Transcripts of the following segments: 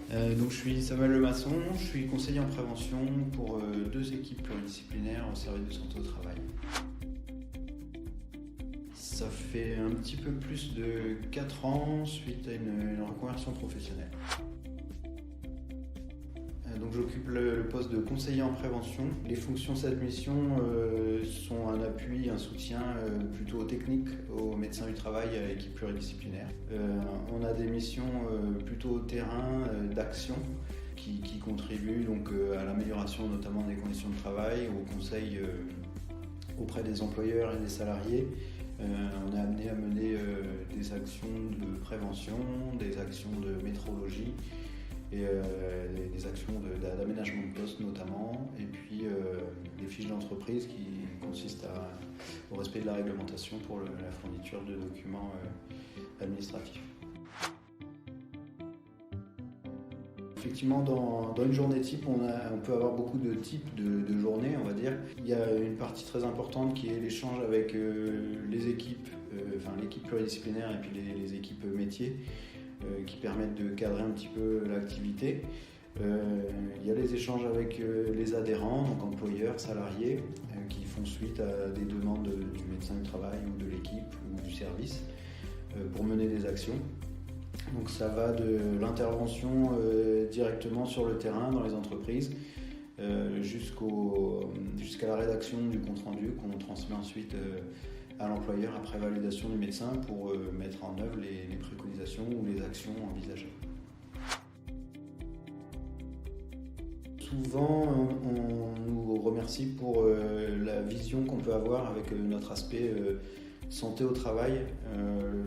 Donc je suis Samuel Lemasson, je suis conseiller en prévention pour deux équipes pluridisciplinaires au service de santé au travail. Ça fait un petit peu plus de 4 ans suite à une reconversion professionnelle. Donc j'occupe le poste de conseiller en prévention. Les fonctions de cette mission sont un appui, un soutien plutôt technique aux médecins du travail à l'équipe pluridisciplinaire. On a des missions plutôt au terrain d'action qui contribuent donc à l'amélioration notamment des conditions de travail, au conseil auprès des employeurs et des salariés. On est amené à mener des actions de prévention, des actions de métrologie et des actions d'aménagement de poste notamment, et puis des fiches d'entreprise qui consistent au respect de la réglementation pour la fourniture de documents administratifs. Effectivement, dans une journée type, on peut avoir beaucoup de types de journées, on va dire. Il y a une partie très importante qui est l'échange avec les équipes, l'équipe pluridisciplinaire et puis les équipes métiers qui permettent de cadrer un petit peu l'activité. Il y a les échanges avec les adhérents, donc employeurs, salariés, qui font suite à des demandes du médecin du travail ou de l'équipe ou du service pour mener des actions. Donc ça va de l'intervention directement sur le terrain dans les entreprises jusqu'à la rédaction du compte-rendu qu'on transmet ensuite à l'employeur après validation du médecin pour mettre en œuvre les préconisations ou les actions envisagées. Souvent, on nous remercie pour la vision qu'on peut avoir avec notre aspect santé au travail.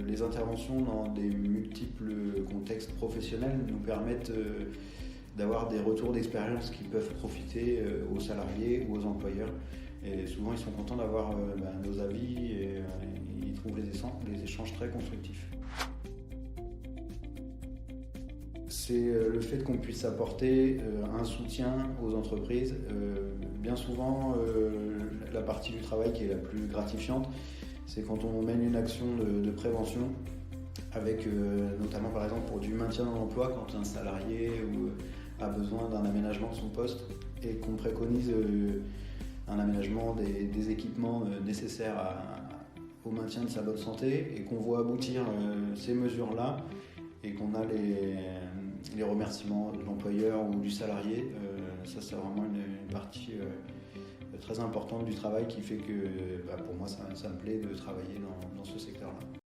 Les interventions dans des multiples contextes professionnels nous permettent d'avoir des retours d'expérience qui peuvent profiter aux salariés ou aux employeurs. Et souvent, ils sont contents d'avoir nos avis et ils trouvent les échanges très constructifs. C'est le fait qu'on puisse apporter un soutien aux entreprises. Bien souvent, la partie du travail qui est la plus gratifiante, c'est quand on mène une action de prévention avec notamment par exemple pour du maintien dans l'emploi, quand un salarié a besoin d'un aménagement de son poste et qu'on préconise un aménagement des équipements nécessaires au maintien de sa bonne santé et qu'on voit aboutir ces mesures-là et qu'on a les remerciements de l'employeur ou du salarié, ça c'est vraiment une partie très importante du travail qui fait que pour moi ça me plaît de travailler dans ce secteur-là.